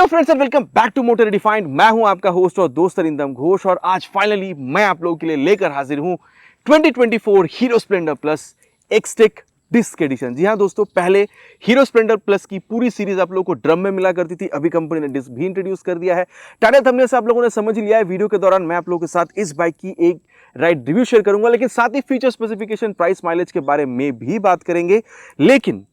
Hello friends and welcome back to Motor Redefined. मैं हूं आपका होस्ट और दोस्त अरिंदम घोष और आज फाइनली मैं आप लोगों के लिए लेकर हाजिर हूं 2024 Hero Splendor plus Xtec disc edition. जी हां दोस्तों, पहले हीरो स्प्लेंडर प्लस की पूरी सीरीज आप लोगों को ड्रम में मिला करती थी, अभी कंपनी ने डिस्क भी इंट्रोड्यूस कर दिया है। टाइटल थंबनेल से आप लोगों ने समझ लिया है। वीडियो के दौरान मैं आप लोगों के साथ इस बाइक की एक राइड रिव्यू शेयर करूंगा, लेकिन साथ ही फीचर स्पेसिफिकेशन, प्राइस, माइलेज के बारे में भी बात करेंगे। लेकिन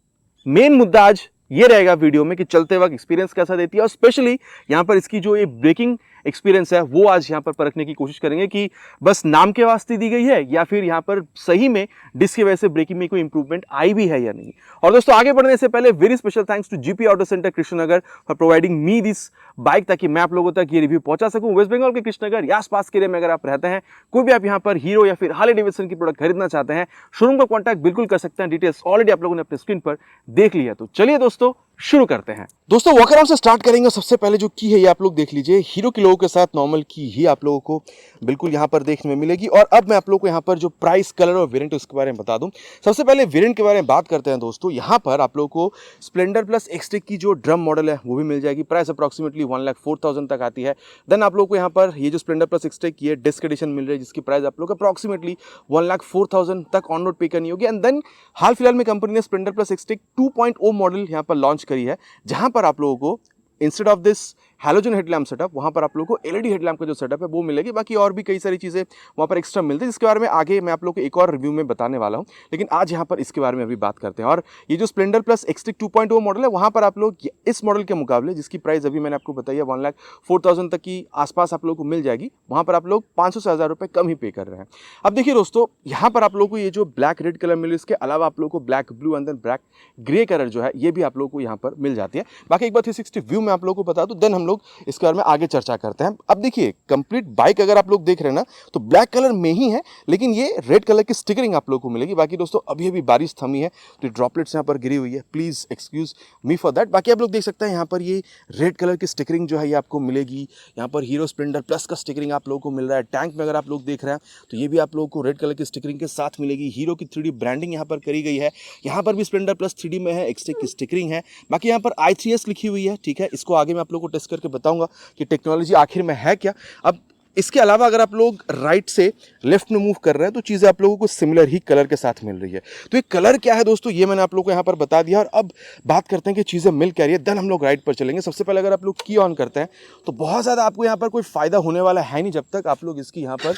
मेन मुद्दा आज ये रहेगा वीडियो में कि चलते वक्त एक्सपीरियंस कैसा देती है और स्पेशली यहां पर इसकी जो ये ब्रेकिंग एक्सपीरियंस है वो आज यहां पर परखने की कोशिश करेंगे कि बस नाम के वास्ते दी गई है या फिर यहां पर सही में डिस्क की वजह से ब्रेकिंग में कोई इंप्रूवमेंट आई भी है या नहीं। और दोस्तों, आगे बढ़ने से पहले very special thanks to GP auto centre Krishnanagar for providing me this bike, ताकि मैं आप लोगों तक ये रिव्यू पहुंचा सकूं। वेस्ट बंगाल के कृष्णनगर या आसपास के एरिया में अगर आप रहते हैं, कोई भी आप यहां पर हीरो या फिर हार्ले डेविडसन की प्रोडक्ट खरीदना चाहते हैं, शोरूम का कॉन्टैक्ट बिल्कुल कर सकते हैं। डिटेल्स ऑलरेडी आप लोगों ने अपने स्क्रीन पर देख लिया। तो चलिए दोस्तों शुरू करते हैं। दोस्तों वॉकअराउंड से स्टार्ट करेंगे। सबसे पहले जो की है ये आप लोग देख लीजिए, हीरो के लोगों के साथ नॉर्मल की ही आप लोगों को बिल्कुल यहां पर देखने में मिलेगी। और अब मैं आप लोगों को यहां पर जो प्राइस, कलर और वेरिएंट उसके बारे में बता दूं। सबसे पहले वेरिएंट के बारे में बात करते हैं दोस्तों। यहां पर आप लोगों को स्प्लेंडर प्लस एक्सटेक की जो ड्रम मॉडल है वो भी मिल जाएगी। प्राइस अप्रॉक्सिमेटली 1,04,000 तक आती है। देन आप लोगों को यहां पर ये जो स्प्लेंडर प्लस एक्सटेक की है डिस्क एडिशन मिल रही है, जिसकी प्राइस आप लोग अप्रॉक्सिमेटली 1,04,000 तक ऑन रोड पे करनी होगी। एंड देन हाल फिलहाल में कंपनी ने स्प्लेंडर प्लस एक्सटेक 2.0 मॉडल यहां पर लॉन्च करी है, जहां पर आप लोगों को instead of this halogen headlamp setup वहां पर आप लोगों को एलईडी हेडलैम्प का जो सेटअप है वो मिलेगी। बाकी और भी कई सारी चीजें वहां पर एक्स्ट्रा मिलती है, जिसके बारे में आगे मैं आप लोगों को एक और रिव्यू में बताने वाला हूं। लेकिन आज यहां पर इसके बारे में अभी बात करते हैं। और ये जो स्प्लेंडर प्लस एक्सटेक 2.0 मॉडल है, वहां पर आप लोग इस मॉडल के मुकाबले, जिसकी प्राइस अभी मैंने आपको बताई है 1,04,000 तक की आसपास आप लोगों को मिल जाएगी, वहां पर आप लोग 500 से 1,000 रुपए कम ही पे कर रहे हैं। अब देखिए दोस्तों, यहाँ पर आप लोगों को ये जो ब्लैक रेड कलर मिले, इसके अलावा आप लोगों को black blue and then black grey colour जो है ये भी आप लोगों को यहाँ पर मिल जाती है। बाकी एक बार 360 व्यू में आप लोगों को बता दूं, देन हम लोग इसके बारे में आगे चर्चा करते हैं। अब देखिए, कंप्लीट बाइक अगर आप लोग देख रहे हैं ना, तो ब्लैक कलर में ही है, लेकिन ये रेड कलर की स्टिकरिंग आप लोगों को मिलेगी। बाकी दोस्तों अभी अभी बारिश थमी है तो ड्रॉपलेट्स यहाँ पर गिरी हुई है, please excuse me for that. बाकी आप लोग देख सकते हैं यहाँ पर ये रेड कलर की स्टिकरिंग जो है ये आपको मिलेगी। यहाँ पर हीरो स्प्लेंडर प्लस का स्टिकरिंग आप लोगों को मिल रहा है। टैंक में अगर आप लोग देख रहे हैं तो ये भी आप लोगों को रेड कलर की स्टिकरिंग के साथ मिलेगी। हीरो की 3D ब्रांडिंग यहाँ पर करी गई है। यहाँ पर भी स्प्लेंडर प्लस 3D में है, एक्सटेक की स्टिकरिंग है। बाकी यहाँ पर i3s लिखी हुई है, ठीक है। इसको आगे मैं आप लोगों को टेस्ट करके बताऊंगा कि टेक्नोलॉजी आखिर में है क्या। अब इसके अलावा अगर आप लोग राइट से लेफ्ट में मूव कर रहे हैं तो चीज़ें आप लोगों को सिमिलर ही कलर के साथ मिल रही है। तो ये कलर क्या है दोस्तों, ये मैंने आप लोगों को यहाँ पर बता दिया। और अब बात करते हैं कि चीज़ें मिल क्या रही है, देन हम लोग राइट पर चलेंगे। सबसे पहले अगर आप लोग की ऑन करते हैं तो बहुत ज़्यादा आपको यहाँ पर कोई फ़ायदा होने वाला है नहीं जब तक आप लोग इसकी यहाँ पर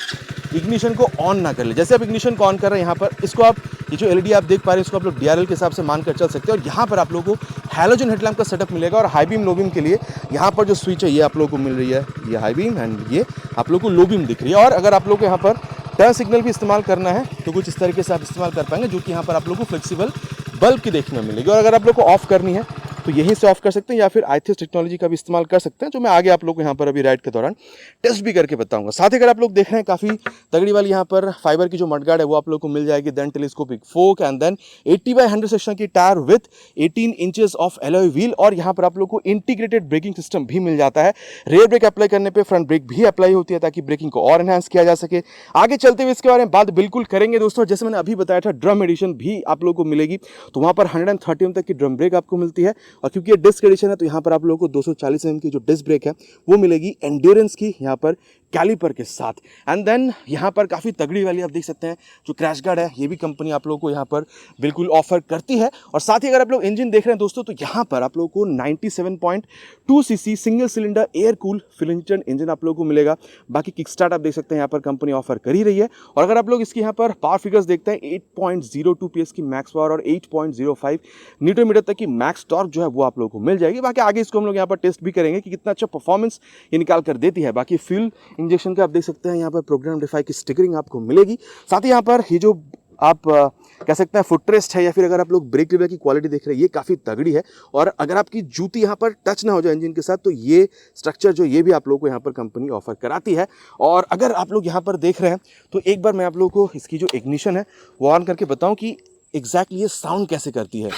इग्निशन को ऑन ना कर ले। जैसे आप इग्निशन को ऑन कर रहे हैं, यहाँ पर इसको आप ये जो एलईडी आप देख पा रहे हैं इसको आप लोग डीआरएल के हिसाब से मानकर चल सकते हैं। और यहाँ पर आप लोगों को हैलोजन हेडलैम्प का सेटअप मिलेगा। और हाई बीम लो बीम के लिए यहाँ पर जो स्विच है ये आप लोगों को मिल रही है, ये हाई बीम एंड ये आप लोगों को लो बीम दिख रही है। और अगर आप लोगों को यहाँ पर टर्न सिग्नल भी इस्तेमाल करना है तो कुछ इस तरीके से आप इस्तेमाल कर पाएंगे, जो कि यहाँ पर आप लोगों को फ्लेक्सिबल बल्ब की देखने में मिलेगी। और अगर आप लोग को ऑफ करनी है तो यहीं से ऑफ कर सकते हैं, या फिर i3s टेक्नोलॉजी का भी इस्तेमाल कर सकते हैं, जो मैं आगे आप लोग को यहाँ पर अभी राइड के दौरान टेस्ट भी करके बताऊंगा। साथ ही अगर आप लोग देख रहे हैं, काफ़ी तगड़ी वाली यहाँ पर फाइबर की जो मडगार्ड है वो आप लोग को मिल जाएगी। Then telescopic fork and then 80/100 section की tyre with 18 inches of alloy wheel. और यहाँ पर आप लोग को इंटीग्रेटेड ब्रेकिंग सिस्टम भी मिल जाता है। रेयर ब्रेक अप्लाई करने पर फ्रंट ब्रेक भी अप्लाई होती है, ताकि ब्रेकिंग को और एनहांस किया जा सके। आगे चलते हुए इसके बारे में बात बिल्कुल करेंगे दोस्तों। जैसे मैंने अभी बताया था, ड्रम एडिशन भी आप लोग को मिलेगी, तो वहाँ पर 130 तक की ड्रम ब्रेक आपको मिलती है। और क्योंकि ये डिस्क एडिशन है तो यहाँ पर आप लोगों को 240 mm की जो डिस्क ब्रेक है वो मिलेगी एंड्योरेंस की यहाँ पर कैलिपर के साथ। एंड देन यहाँ पर काफ़ी तगड़ी वाली आप देख सकते हैं जो क्रैश गार्ड है, ये भी कंपनी आप लोगों को यहाँ पर बिल्कुल ऑफर करती है। और साथ ही अगर आप लोग इंजन देख रहे हैं दोस्तों, तो यहाँ पर आप लोगों को 97.2 cc single cylinder air cool फिलिंगटन इंजन आप लोगों को मिलेगा। बाकी किक स्टार्ट आप देख सकते हैं यहाँ पर कंपनी ऑफर कर ही रही है। और अगर आप लोग इसकी यहाँ पर पावर फिगर्स देखते हैं, 8.02 PS की मैक्स पावर और 8.05 न्यूटन मीटर तक की मैक्स टॉर्क जो है वो आप लोगों को मिल जाएगी। बाकी आगे इसको हम लोग यहाँ पर टेस्ट भी करेंगे कि कितना अच्छा परफॉर्मेंस ये निकाल कर देती है। बाकी फ्यूल इंजेक्शन का आप देख सकते हैं यहाँ पर प्रोग्राम डिफाई की स्टिकरिंग आपको मिलेगी। साथ ही यहाँ पर ये जो आप कह सकते हैं फुट रेस्ट है, या फिर अगर आप लोग ब्रेक लिवर की क्वालिटी देख रहे हैं, ये काफ़ी तगड़ी है। और अगर आपकी जूती यहाँ पर टच ना हो जाए इंजन के साथ, तो ये स्ट्रक्चर जो ये भी आप लोगों को यहाँ पर कंपनी ऑफर कराती है। और अगर आप लोग यहाँ पर देख रहे हैं तो एक बार मैं आप लोगों को इसकी जो इग्निशन है वो ऑन करके बताऊँ कि एग्जैक्टली ये साउंड कैसे करती है।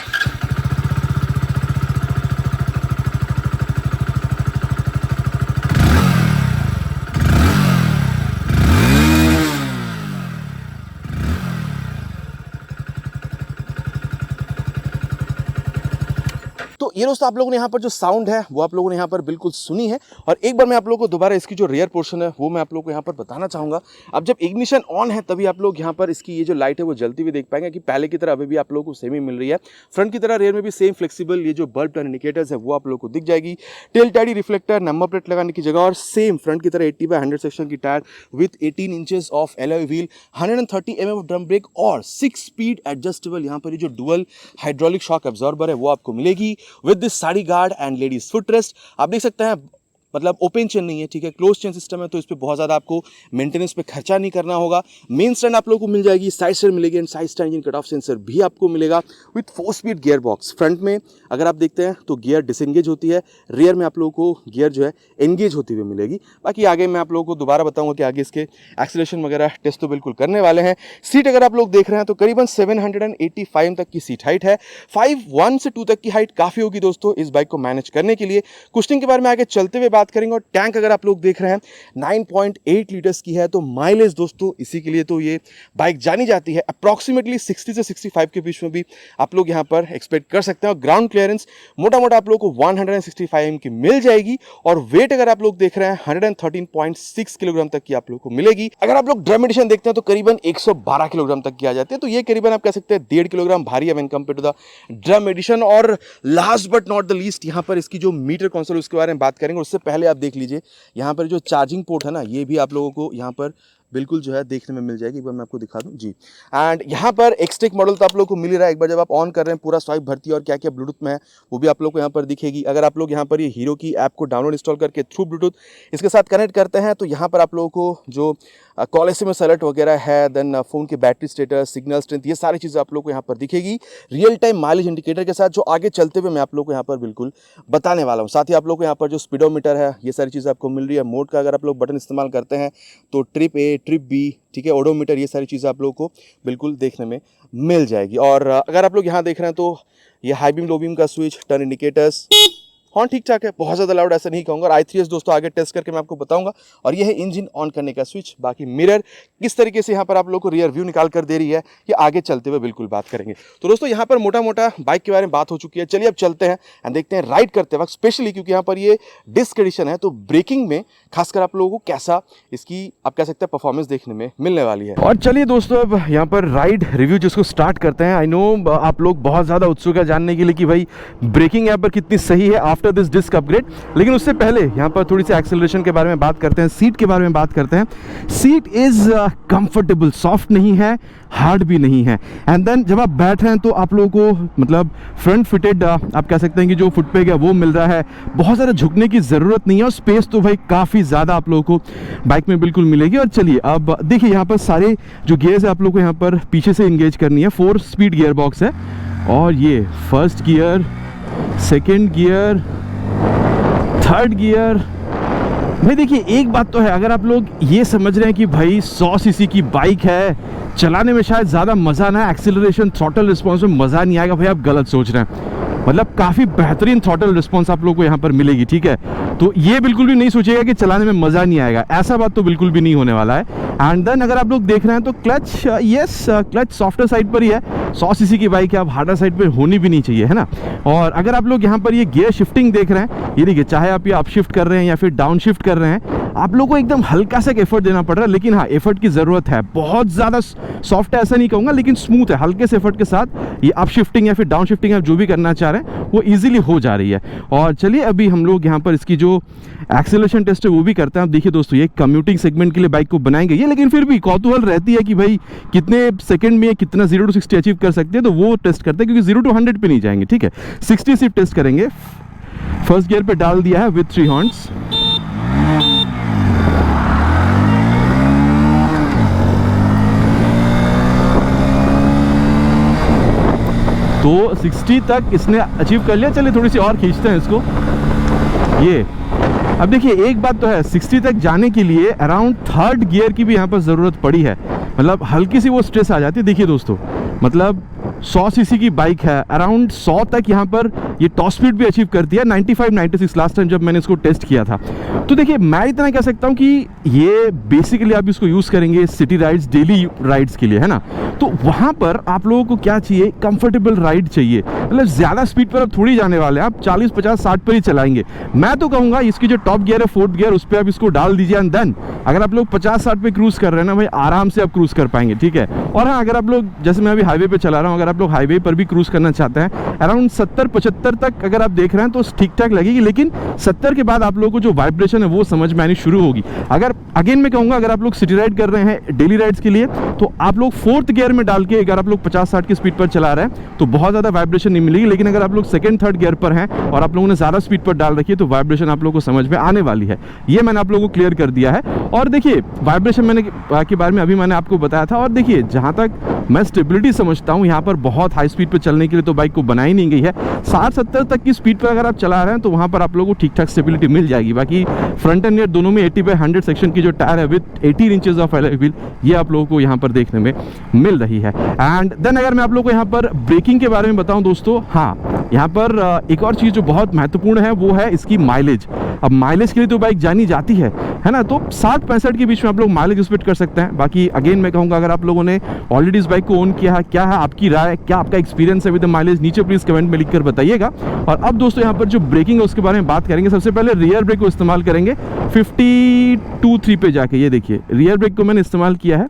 ये दोस्तों आप लोगों ने यहाँ पर जो साउंड है वो आप लोगों ने यहाँ पर बिल्कुल सुनी है। और एक बार मैं आप लोगों को दोबारा इसकी जो रेयर पोर्शन है वो मैं आप लोगों को यहाँ पर बताना चाहूँगा। अब जब इग्निशन ऑन है तभी आप लोग यहाँ पर इसकी ये जो लाइट है वो जलती हुई देख पाएंगे कि पहले की तरह अभी भी आप लोगों को सेम ही मिल रही है। फ्रंट की तरह रेयर में भी सेम फ्लेक्सिबल ये जो बल्ब टर्न इंडिकेटर्स है वो आप लोगों को दिख जाएगी। Tail tidy reflector, number plate लगाने की जगह और सेम फ्रंट की तरह 80/100 सेक्शन की tyre with 18 inches of alloy wheel, 130 mm of drum brake और 6 स्पीड एडजस्टेबल यहाँ पर ये जो डुअल हाइड्रोलिक शॉक एब्जॉर्बर है वो आपको मिलेगी with this sari guard and ladies foot rest. आप देख सकते हैं मतलब ओपन चेन नहीं है, ठीक है, क्लोज चेन सिस्टम है, तो इस पर बहुत ज़्यादा आपको मेंटेनेंस पे खर्चा नहीं करना होगा। मेन स्टैंड आप लोगों को मिल जाएगी, साइड स्टैंड मिलेगी and side stand engine cut off sensor भी आपको मिलेगा with 4 speed gear box. Front में अगर आप देखते हैं तो गियर डिसएंगेज होती है, रियर में आप लोगों को गियर जो है एंगेज होती हुई मिलेगी। बाकी आगे मैं आप लोगों को दोबारा बताऊंगा कि आगे इसके एक्सीलरेशन वगैरह टेस्ट तो बिल्कुल करने वाले हैं। सीट अगर आप लोग देख रहे हैं तो करीबन 785 तक की सीट हाइट है। 5'1" से 2 तक की हाइट काफ़ी होगी दोस्तों इस बाइक को मैनेज करने के लिए। कुशनिंग के बारे में आगे चलते हुए बात करेंगे। और टैंक अगर आप लोग देख रहे हैं 9.8 लीटर्स की है, तो माइलेज दोस्तों इसी के लिए तो ये बाइक जानी जाती है। अप्रॉक्सीमेटली 60 से 65 के बीच में भी आप लोग यहाँ पर एक्सपेक्ट कर सकते हैं। और ग्राउंड क्लियरेंस मोटा मोटा आप लोग को 165 mm की मिल जाएगी। और वेट अगर आप लोग देख रहे हैं 113.6 किलोग्राम तक की आप लोग को मिलेगी। अगर आप लोग ड्रम एडिशन देखते हैं तो करीबन 112 किलोग्राम तक की आ जाती है, तो ये करीबन आप कह सकते हैं 1.5 किलोग्राम भारी है when compare to the drum edition. और last but not the least यहाँ पर इसकी जो मीटर कंसोल उसके बारे में बात करेंगे। उससे पहले आप देख लीजिए यहाँ पर जो चार्जिंग पोर्ट है ना, ये भी आप लोगों को यहाँ पर बिल्कुल जो है देखने में मिल जाएगी। एक बार मैं आपको दिखा दूं जी। एंड यहाँ पर एक्सटेक मॉडल तो आप लोगों को मिल रहा है। एक बार जब आप ऑन कर रहे हैं पूरा स्वाइप भरती है और क्या क्या ब्लूटूथ में है वो भी आप लोग को यहाँ पर दिखेगी। अगर आप लोग यहाँ पर ये हीरो की ऐप को डाउनलोड इंस्टॉल करके थ्रू ब्लूटूथ इसके साथ कनेक्ट करते हैं तो यहाँ पर आप लोगों को जो कॉल SMS अलर्ट वगैरह है, देन फ़ोन की बैटरी स्टेटस, सिग्नल स्ट्रेंथ, ये सारी चीज़ें आप लोग को यहाँ पर दिखेगी रियल टाइम माइलेज इंडिकेटर के साथ, जो आगे चलते हुए मैं आप लोग को यहाँ पर बिल्कुल बताने वाला हूँ। साथ ही आप लोग को यहाँ पर जो स्पीडोमीटर है ये सारी चीज़ें आपको मिल रही है। मोड का अगर आप लोग बटन इस्तेमाल करते हैं तो ट्रिप A, ट्रिप B, ठीक है, ओडोमीटर, ये सारी चीज़ें आप लोगों को बिल्कुल देखने में मिल जाएगी। और अगर आप लोग यहाँ देख रहे हैं तो ये हाई बीम लो बीम का स्विच, टर्न इंडिकेटर्स, हॉर्न ठीक ठाक है, बहुत ज़्यादा लाउड ऐसा नहीं कहूँगा। और i3s दोस्तों आगे टेस्ट करके मैं आपको बताऊंगा। और ये है इंजन ऑन करने का स्विच। बाकी मिरर किस तरीके से यहाँ पर आप लोग को रियर व्यू निकाल कर दे रही है ये आगे चलते हुए बिल्कुल बात करेंगे। तो दोस्तों यहाँ पर मोटा मोटा बाइक के बारे में बात हो चुकी है। चलिए अब चलते हैं एंड देखते हैं राइड करते वक्त, स्पेशली क्योंकि यहाँ पर ये डिस्क एडिशन है तो ब्रेकिंग में खासकर आप लोगों को कैसा इसकी आप कह सकते हैं परफॉर्मेंस देखने में मिलने वाली है। और चलिए दोस्तों अब यहाँ पर राइड रिव्यू जिसको स्टार्ट करते हैं। आई नो आप लोग बहुत ज़्यादा उत्सुक है जानने के लिए कि भाई ब्रेकिंग यहाँ पर कितनी सही है आफ्टर दिस डिस्क अपग्रेड। लेकिन उससे पहले यहाँ पर थोड़ी सी एक्सेलरेशन के बारे में बात करते हैं, सीट के बारे में बात करते हैं। सीट इज कंफर्टेबल, सॉफ्ट नहीं है, हार्ड भी नहीं है। एंड देन जब आप बैठ रहे हैं तो आप लोगों को मतलब फ्रंट फिटेड आप कह सकते हैं कि जो फुट पेग है वो मिल रहा है। बहुत ज़्यादा झुकने की ज़रूरत नहीं है और स्पेस तो भाई काफ़ी ज़्यादा आप लोगों को बाइक में बिल्कुल मिलेगी। और चलिए अब देखिए यहाँ पर सारे जो गियर्स है आप लोगों को यहाँ पर पीछे से इंगेज करनी है। 4 स्पीड गियर बॉक्स है और ये first gear, second gear, third gear. भाई देखिए एक बात तो है, अगर आप लोग ये समझ रहे हैं कि भाई 100 सीसी की बाइक है, चलाने में शायद ज़्यादा मज़ा ना, एक्सीलरेशन थ्रॉटल रिस्पॉन्स में मज़ा नहीं आएगा, भाई आप गलत सोच रहे हैं। मतलब काफ़ी बेहतरीन थ्रॉटल रिस्पॉन्स आप लोगों को यहाँ पर मिलेगी, ठीक है। तो ये बिल्कुल भी नहीं सोचिएगा कि चलाने में मज़ा नहीं आएगा, ऐसा बात तो बिल्कुल भी नहीं होने वाला है। एंड देन अगर आप लोग देख रहे हैं तो clutch, yes clutch softer side पर ही है। 100 सीसी की बाइक है, अब हार्डर साइड पर होनी भी नहीं चाहिए, है ना। और अगर आप लोग यहाँ पर ये गियर शिफ्टिंग देख रहे हैं, ये देखिए चाहे आप ये अप शिफ्ट कर रहे हैं या फिर डाउन शिफ्ट कर रहे हैं, आप लोगों को एकदम हल्का सा एफर्ट देना पड़ रहा है। लेकिन हाँ, एफर्ट की ज़रूरत है, बहुत ज़्यादा सॉफ्ट है ऐसा नहीं कहूँगा, लेकिन स्मूथ है। हल्के से एफर्ट के साथ ये अप शिफ्टिंग या फिर डाउन शिफ्टिंग आप जो भी करना चाह रहे हैं वो ईजिली हो जा रही है। और चलिए अभी हम लोग यहाँ पर इसकी जो एक्सेलरेशन टेस्ट है वो भी करते हैं। आप देखिए दोस्तों ये कम्यूटिंग सेगमेंट के लिए बाइक को बनाई गई है, लेकिन फिर भी कौतूहल रहती है कि भाई कितने सेकंड में कितना 0 to 60 अचीव कर सकते हैं, तो वो टेस्ट करते हैं। क्योंकि 0 to 100 पे नहीं जाएंगे, ठीक है, 60 सिर्फ टेस्ट करेंगे। फर्स्ट गियर पे डाल दिया है विथ 3 हॉर्न्स। तो 60 तक इसने अचीव कर लिया। चलिए थोड़ी सी और खींचते हैं इसको। ये अब देखिए एक बात तो है, 60 तक जाने के लिए अराउंड थर्ड गियर की भी यहाँ पर ज़रूरत पड़ी है। मतलब हल्की सी वो स्ट्रेस आ जाती है। देखिए दोस्तों, मतलब 100 सीसी की बाइक है, अराउंड 100 तक यहाँ पर ये टॉप स्पीड भी अचीव करती है, 95-96 लास्ट टाइम जब मैंने इसको टेस्ट किया था। तो देखिए मैं इतना कह सकता हूँ कि ये बेसिकली आप इसको यूज़ करेंगे सिटी राइड्स, डेली राइड्स के लिए, है ना। तो वहाँ पर आप लोगों को क्या चाहिए, कंफर्टेबल राइड चाहिए, मतलब ज़्यादा स्पीड पर आप थोड़ी जाने वाले हैं, आप 40, 50, 60 पर ही चलाएंगे। मैं तो कहूँगा इसकी जो टॉप गियर है, 4th गियर, उस पर आप इसको डाल दीजिए एंड देन अगर आप लोग 50-60 पे क्रूज़ कर रहे हैं ना भाई, आराम से आप क्रूज़ कर पाएंगे, ठीक है। और हाँ, अगर आप लोग, जैसे मैं अभी हाईवे पे चला रहा हूँ, अगर आप लोग हाईवे पर भी क्रूज़ करना चाहते हैं, अराउंड 70-75 तक अगर आप देख रहे हैं तो ठीक ठाक लगेगी, लेकिन 70 के बाद आप लोगों को जो वाइब्रेशन है वो समझ में आनी शुरू होगी। अगर अगेन मैं कहूँगा, अगर आप लोग सिटी राइड कर रहे हैं डेली राइड्स के लिए, तो आप लोग 4th गियर में डाल के अगर आप लोग 50-60 की स्पीड पर चला रहे हैं तो बहुत ज़्यादा वाइब्रेशन नहीं मिलेगी। लेकिन अगर आप लोग 2nd, 3rd गियर पर हैं और आप लोगों ने ज़्यादा स्पीड पर डाल रखी है तो वाइब्रेशन आप लोगों को समझ में आने वाली है। ये मैंने आप लोगों को क्लियर कर दिया है। और देखिए वाइब्रेशन मैंने के बारे में अभी मैंने आपको बताया था। और देखिए जहाँ तक मैं स्टेबिलिटी समझता हूँ, यहाँ पर बहुत हाई स्पीड पर चलने के लिए तो बाइक को बनाई नहीं गई है। 60-70 तक की स्पीड पर अगर आप चला रहे हैं तो वहाँ पर आप लोगों को ठीक ठाक स्टेबिलिटी मिल जाएगी। बाकी फ्रंट एंड रियर दोनों में 80/100 सेक्शन की जो टायर है with 18 inches of alloy wheel, ये आप लोगों को यहाँ पर देखने में मिल रही है। एंड देन अगर मैं आप लोगों को यहाँ पर ब्रेकिंग के बारे में बताऊँ दोस्तों, हाँ यहाँ पर एक और चीज़ जो बहुत महत्वपूर्ण है वो है इसकी माइलेज। अब माइलेज के लिए तो बाइक जानी जाती है ना, तो 60-65 के बीच में आप लोग माइलेज एक्सपेक्ट कर सकते हैं। बाकी अगेन मैं कहूँगा, अगर आप लोगों ने ऑलरेडी इस बाइक को ओन किया है, क्या है आपकी राय, क्या आपका एक्सपीरियंस है विद द माइलेज, नीचे प्लीज़ कमेंट में लिखकर बताइएगा। और अब दोस्तों यहाँ पर जो ब्रेकिंग है उसके बारे में बात करेंगे। सबसे पहले रियर ब्रेक को इस्तेमाल करेंगे 52-3 पे जाके। ये देखिए रियर ब्रेक को मैंने इस्तेमाल किया है।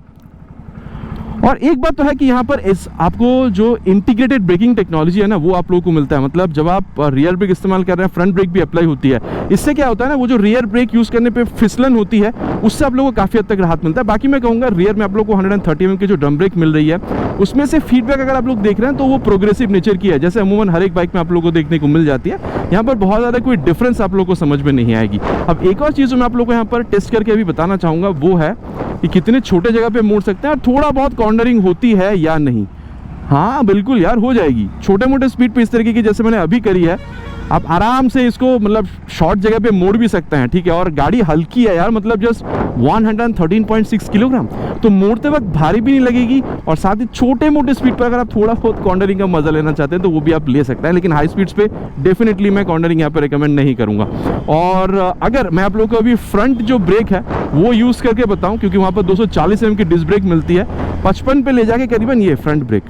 और एक बात तो है कि यहाँ पर इस आपको जो इंटीग्रेटेड ब्रेकिंग टेक्नोलॉजी है ना, वो आप लोगों को मिलता है। मतलब जब आप रियर ब्रेक इस्तेमाल कर रहे हैं, फ्रंट ब्रेक भी अप्लाई होती है। इससे क्या होता है ना, वो जो रियर ब्रेक यूज़ करने पे फिसलन होती है, उससे आप लोगों को काफ़ी हद तक राहत मिलता है। बाकी मैं कहूँगा रियर में आप लोग को 130 mm की जो ड्रम ब्रेक मिल रही है, उसमें से फीडबैक अगर आप लोग देख रहे हैं तो वो प्रोग्रेसिव नेचर की है, जैसे अमूमन हर एक बाइक में आप लोगों को देखने को मिल जाती है। यहाँ पर बहुत ज़्यादा कोई डिफरेंस आप लोग को समझ में नहीं आएगी। अब एक और चीज़ जो मैं आप लोग को यहाँ पर टेस्ट करके अभी बताना चाहूँगा वो है कि कितने छोटे जगह पे मोड़ सकते हैं और थोड़ा बहुत कॉर्नरिंग होती है या नहीं। हाँ बिल्कुल यार, हो जाएगी। छोटे मोटे स्पीड पे इस तरीके की जैसे मैंने अभी करी है, आप आराम से इसको मतलब शॉर्ट जगह पे मोड़ भी सकते हैं, ठीक है। और गाड़ी हल्की है यार, मतलब जस्ट 113.6 किलोग्राम, तो मोड़ते वक्त भारी भी नहीं लगेगी। और साथ ही छोटे मोटे स्पीड पर अगर आप थोड़ा बहुत कॉर्नरिंग का मजा लेना चाहते हैं तो वो भी आप ले सकते हैं, लेकिन हाई स्पीड्स पे डेफिनेटली मैं कॉर्नरिंग यहाँ पर रिकमेंड नहीं करूँगा। और अगर मैं आप लोगों को अभी फ्रंट जो ब्रेक है वो यूज़ करके बताऊँ, क्योंकि वहाँ पर 240 mm की डिस्क ब्रेक मिलती है, 55 पे ले जाके करीबन ये फ्रंट ब्रेक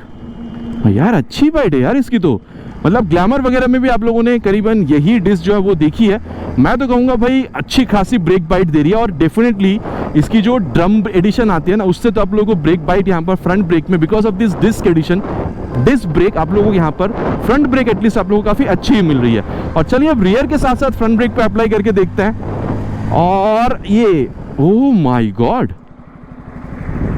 यार अच्छी बाइट है यार इसकी। तो मतलब ग्लैमर वगैरह में भी आप लोगों ने करीबन यही डिस्क जो है वो देखी है। मैं तो कहूँगा भाई अच्छी खासी ब्रेक बाइट दे रही है। और डेफिनेटली इसकी जो ड्रम एडिशन आती है ना, उससे तो आप लोगों को ब्रेक बाइट यहाँ पर फ्रंट ब्रेक में, because of this disc edition, disc brake आप लोगों को यहाँ पर फ्रंट ब्रेक एटलीस्ट आप लोगों को काफ़ी अच्छी मिल रही है। और चलिए अब रियर के साथ साथ फ्रंट ब्रेक पे अप्लाई करके देखते हैं। और ये ओह माय गॉड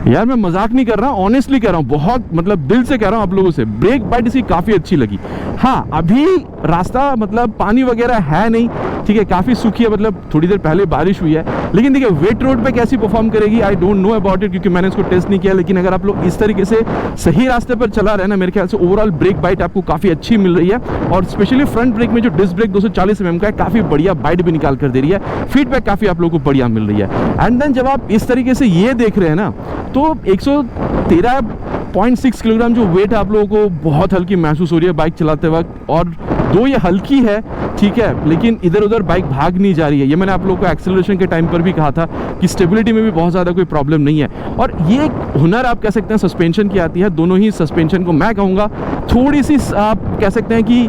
यार, मैं मजाक नहीं कर रहा हूँ, ऑनेस्टली कह रहा हूँ, बहुत मतलब दिल से कह रहा हूँ आप लोगों से, ब्रेक बाइट इसकी काफ़ी अच्छी लगी। हाँ अभी रास्ता मतलब पानी वगैरह है नहीं, ठीक है, काफ़ी सूखी है, मतलब थोड़ी देर पहले बारिश हुई है। लेकिन देखिए वेट रोड पे कैसी परफॉर्म करेगी I don't know about it, क्योंकि मैंने इसको टेस्ट नहीं किया। लेकिन अगर आप लोग इस तरीके से सही रास्ते पर चला रहे हैं ना, मेरे ख्याल से ओवरऑल ब्रेक बाइट आपको काफ़ी अच्छी मिल रही है। और स्पेशली फ्रंट ब्रेक में जो डिस्क ब्रेक 240 mm का है, काफ़ी बढ़िया बाइट भी निकाल कर दे रही है। फीडबैक काफ़ी आप लोगों को बढ़िया मिल रही है। एंड देन जब आप इस तरीके से ये देख रहे हैं ना, तो 113.6 किलोग्राम जो वेट आप लोगों को बहुत हल्की महसूस हो रही है बाइक चलाते वक्त। और दो ये हल्की है, ठीक है, लेकिन इधर उधर बाइक भाग नहीं जा रही है। ये मैंने आप लोगों को एक्सेलरेशन के टाइम पर भी कहा था कि स्टेबिलिटी में भी बहुत ज़्यादा कोई प्रॉब्लम नहीं है। और ये एक हुनर आप कह सकते हैं सस्पेंशन की आती है। दोनों ही सस्पेंशन को मैं कहूँगा थोड़ी सी आप कह सकते हैं कि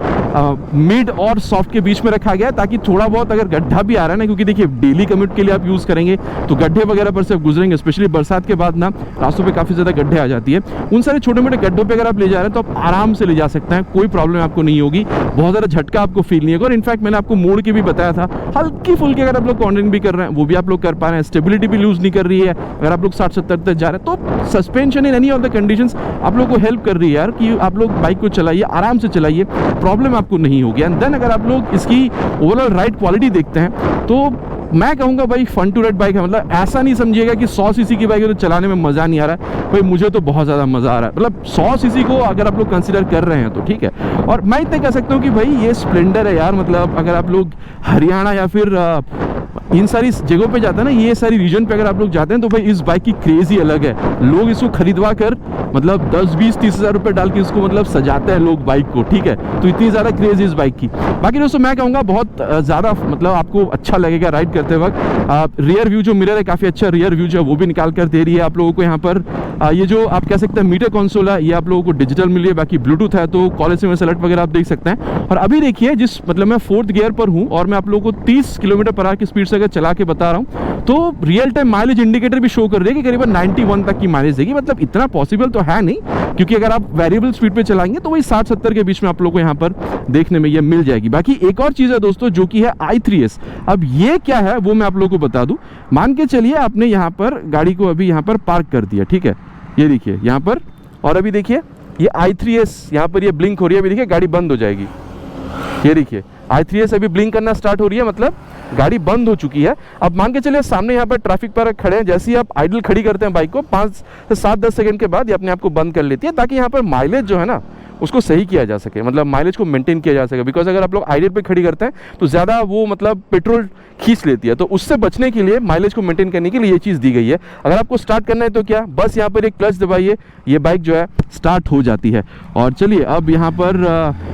मिड और सॉफ्ट के बीच में रखा गया है, ताकि थोड़ा बहुत अगर गड्ढा भी आ रहा है ना, क्योंकि देखिए डेली कम्यूट के लिए आप यूज़ करेंगे तो गड्ढे वगैरह पर से आप गुजरेंगे, स्पेशली बरसात के बाद ना रास्तों पे काफ़ी ज़्यादा गड्ढे आ जाती है। उन सारे छोटे मोटे गड्ढों पे अगर आप ले जा रहे हैं तो आप आराम से ले जा सकते हैं, कोई प्रॉब्लम आपको नहीं होगी, बहुत ज़्यादा झटका आपको फील नहीं होगा। और इनफैक्ट मैंने आपको मोड़ के भी बताया था, हल्की फुल्की अगर आप लोग कॉर्नरिंग भी कर रहे हैं वो भी आप लोग कर पा रहे हैं, स्टेबिलिटी भी लूज नहीं कर रही है। अगर आप लोग 60-70 तक जा रहे हैं तो suspension in any of the conditions आप लोग को हेल्प कर रही है यार, कि आप लोग बाइक को चलाइए, आराम से चलाइए, प्रॉब्लम आपको नहीं होगी। एंड देन अगर आप लोग इसकी ओवरऑल राइड क्वालिटी देखते हैं तो मैं कहूँगा भाई फन टू राइड बाइक है। मतलब ऐसा नहीं समझिएगा कि 100 सीसी की बाइक है तो चलाने में मज़ा नहीं आ रहा है, भाई मुझे तो बहुत ज़्यादा मज़ा आ रहा है। मतलब 100 सीसी को अगर आप लोग कंसिडर कर रहे हैं तो ठीक है। और मैं इतना कह सकता हूँ कि भाई ये स्प्लेंडर है यार, मतलब अगर आप लोग हरियाणा या फिर इन सारी जगहों पे जाते हैं ना, ये सारी रीजन पे अगर आप लोग जाते हैं तो भाई इस बाइक की क्रेज ही अलग है। लोग इसको खरीदवा कर मतलब 10-20-30 हज़ार रुपये डाल के इसको मतलब सजाते हैं लोग बाइक को, ठीक है। तो इतनी ज़्यादा क्रेज है इस बाइक की। बाकी दोस्तों मैं कहूँगा बहुत ज़्यादा मतलब आपको अच्छा लगेगा राइड करते वक्त। रियर व्यू जो मिरर है, काफ़ी अच्छा रियर व्यू जो है वो भी निकाल कर दे रही है आप लोगों को यहाँ पर। ये जो आप कह सकते हैं मीटर कंसोल है, ये आप लोगों को डिजिटल मिल रही है, बाकी ब्लूटूथ है तो कॉल एसएमएस अलर्ट वगैरह आप देख सकते हैं। और अभी देखिए जिस मतलब मैं 4th गियर पर हूँ और मैं आप लोगों को 30 किलोमीटर पर आवर की स्पीड से अगर चला के बता रहा हूँ तो रियल टाइम माइलेज इंडिकेटर भी शो कर रही है कि करीबन 91 तक की माइलेज देगी। मतलब इतना पॉसिबल तो है नहीं, क्योंकि अगर आप वेरिएबल स्पीड पे चलाएंगे तो वही 60-70 के बीच में आप लोगों को यहाँ पर देखने में ये मिल जाएगी। बाकी एक और चीज़ है दोस्तों जो कि है i3s। अब ये क्या है वो मैं आप लोगों को बता दूं। मान के चलिए आपने यहाँ पर गाड़ी को अभी यहाँ पर पार्क कर दिया, ठीक है, ये देखिए यहाँ पर, और अभी देखिए ये i3s यहाँ पर ये ब्लिंक हो रही है। अभी देखिए गाड़ी बंद हो जाएगी, ये देखिए i3s अभी ब्लिंक करना स्टार्ट हो रही है, मतलब गाड़ी बंद हो चुकी है। अब मान के चलिए सामने यहाँ पर ट्रैफिक पर खड़े हैं, जैसे ही आप आइडल खड़ी करते हैं बाइक को 5 से 7-10 सेकंड के बाद ये अपने आप को बंद कर लेती है, ताकि यहाँ पर माइलेज जो है ना उसको सही किया जा सके, मतलब माइलेज को मेंटेन किया जा सके। बिकॉज अगर आप लोग आइडल पे खड़ी करते हैं तो ज़्यादा वो मतलब पेट्रोल खींच लेती है, तो उससे बचने के लिए माइलेज को मेंटेन करने के लिए ये चीज़ दी गई है। अगर आपको स्टार्ट करना है तो क्या, बस यहाँ पर एक क्लच दबाइए, ये बाइक जो है स्टार्ट हो जाती है। और चलिए अब यहाँ पर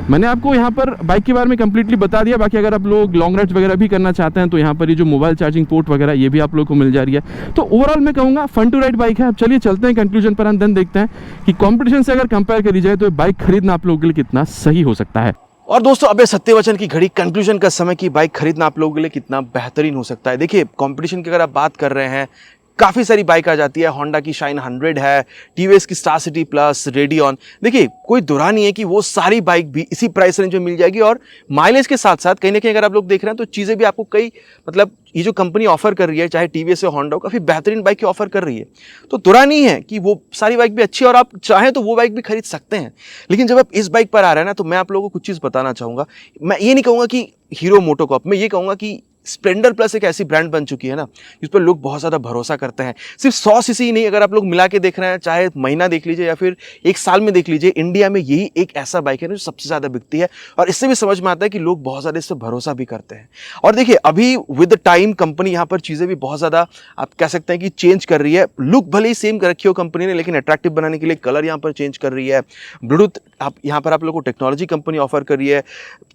मैंने आपको यहाँ पर बाइक के बारे में कंप्लीटली बता दिया। बाकी अगर आप लोग लॉन्ग राइड्स वगैरह भी करना चाहते हैं तो यहाँ पर ये जो मोबाइल चार्जिंग पोर्ट वगैरह ये भी आप लोग को मिल जा रही है। तो ओवरऑल मैं कहूँगा फन टू राइड बाइक है। अब चलिए चलते हैं कंक्लूजन पर, देन देखते हैं कि कॉम्पिटिशन से अगर कंपेयर करी जाए तो बाइक खरीदना आप लोगों के लिए कितना सही हो सकता है। और दोस्तों अबे सत्यवचन की घड़ी, कंक्लूजन का समय कि बाइक खरीदना आप लोगों के लिए कितना बेहतरीन हो सकता है। देखिए कंपटीशन की अगर आप बात कर रहे हैं, काफ़ी सारी बाइक आ जाती है। होंडा की शाइन 100 है, टीवीएस की स्टार सिटी प्लस, रेडियन। देखिए कोई दुरा नहीं है कि वो सारी बाइक भी इसी प्राइस रेंज में मिल जाएगी, और माइलेज के साथ साथ कहीं ना कहीं अगर आप लोग देख रहे हैं तो चीज़ें भी आपको कई मतलब ये जो कंपनी ऑफर कर रही है, चाहे टीवीएस या होंडा, काफ़ी बेहतरीन बाइक की ऑफर कर रही है। तो दुरा नहीं है कि वो सारी बाइक भी अच्छी है और आप चाहें तो वो बाइक भी खरीद सकते हैं। लेकिन जब आप इस बाइक पर आ रहे हैं ना, तो मैं आप लोगों को कुछ चीज़ बताना चाहूँगा। मैं ये नहीं कहूँगा कि हीरो मोटोकॉर्प, मैं ये कहूँगा कि स्प्लेंडर प्लस एक ऐसी ब्रांड बन चुकी है ना जिस पर लोग बहुत ज़्यादा भरोसा करते हैं। सिर्फ 100 सीसी ही नहीं, अगर आप लोग मिला के देख रहे हैं, चाहे महीना देख लीजिए या फिर एक साल में देख लीजिए, इंडिया में यही एक ऐसा बाइक है ना जो सबसे ज़्यादा बिकती है। और इससे भी समझ में आता है कि लोग बहुत ज़्यादा इस पर भरोसा भी करते हैं। और देखिए अभी विद टाइम कंपनी यहाँ पर चीज़ें भी बहुत ज़्यादा आप कह सकते हैं कि चेंज कर रही है। लुक भले ही सेम कर रखी हो कंपनी ने, लेकिन अट्रैक्टिव बनाने के लिए कलर यहाँ पर चेंज कर रही है। ब्लूटूथ आप यहाँ पर आप लोगों को टेक्नोलॉजी कंपनी ऑफर कर रही है।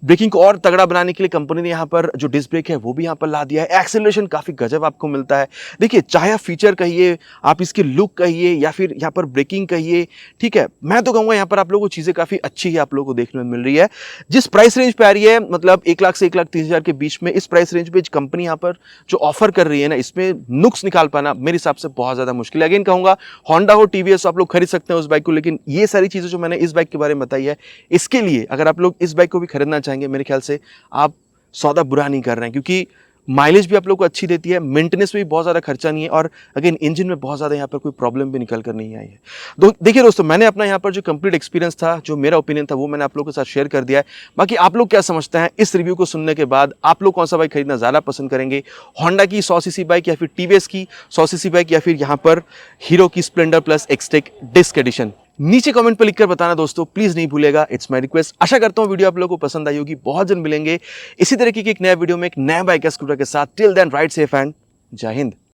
ब्रेकिंग को और तगड़ा बनाने के लिए कंपनी ने यहाँ पर जो डिस्क ब्रेक है वो भी यहाँ पर ला दिया है। एक्सेलरेशन काफ़ी गजब आपको मिलता है। देखिए चाहे आप फीचर कहिए, आप इसकी लुक कहिए, या फिर यहाँ पर ब्रेकिंग कहिए, ठीक है, मैं तो कहूँगा यहाँ पर आप लोगों को चीज़ें काफ़ी अच्छी ही आप लोगों को देखने में मिल रही है। जिस प्राइस रेंज पे आ रही है, मतलब 1 लाख से 1,30,000 के बीच में, इस प्राइस रेंज पे कंपनी यहाँ पर जो ऑफर कर रही है ना, इसमें नुक्स निकाल पाना मेरे हिसाब से बहुत ज़्यादा मुश्किल है। अगेन कहूँगा होंडा हो, टीवीएस, आप लोग खरीद सकते हैं उस बाइक को, लेकिन ये सारी चीज़ें जो मैंने इस बाइक के बारे में बताई है, इसके लिए अगर आप लोग इस बाइक को भी खरीदना चाहेंगे, मेरे ख्याल से आप सौदा बुरा नहीं कर रहे हैं, क्योंकि माइलेज भी आप लोग को अच्छी देती है, मेंटेनेंस में भी बहुत ज़्यादा खर्चा नहीं है, और अगेन इंजन में बहुत ज़्यादा यहाँ पर कोई प्रॉब्लम भी निकल कर नहीं आई है। देखिए दोस्तों, मैंने अपना यहाँ पर जो कंप्लीट एक्सपीरियंस था, जो मेरा ओपिनियन था, वो मैंने आप लोगों के साथ शेयर कर दिया है। बाकी आप लोग क्या समझते हैं इस रिव्यू को सुनने के बाद? आप लोग कौन सा बाइक खरीदना ज़्यादा पसंद करेंगे, होंडा की 100 सीसी बाइक या फिर टीवीएस की 100 सीसी बाइक, या फिर यहाँ पर हीरो की Splendor plus Xtec disc edition? नीचे कमेंट पर लिखकर बताना दोस्तों, प्लीज नहीं भूलेगा, इट्स माय रिक्वेस्ट। आशा करता हूँ वीडियो आप लोगों को पसंद आई होगी। बहुत जल्द मिलेंगे इसी तरीके की एक नया वीडियो में एक नया बाइक स्कूटर के साथ। Till then ride safe and Jai Hind.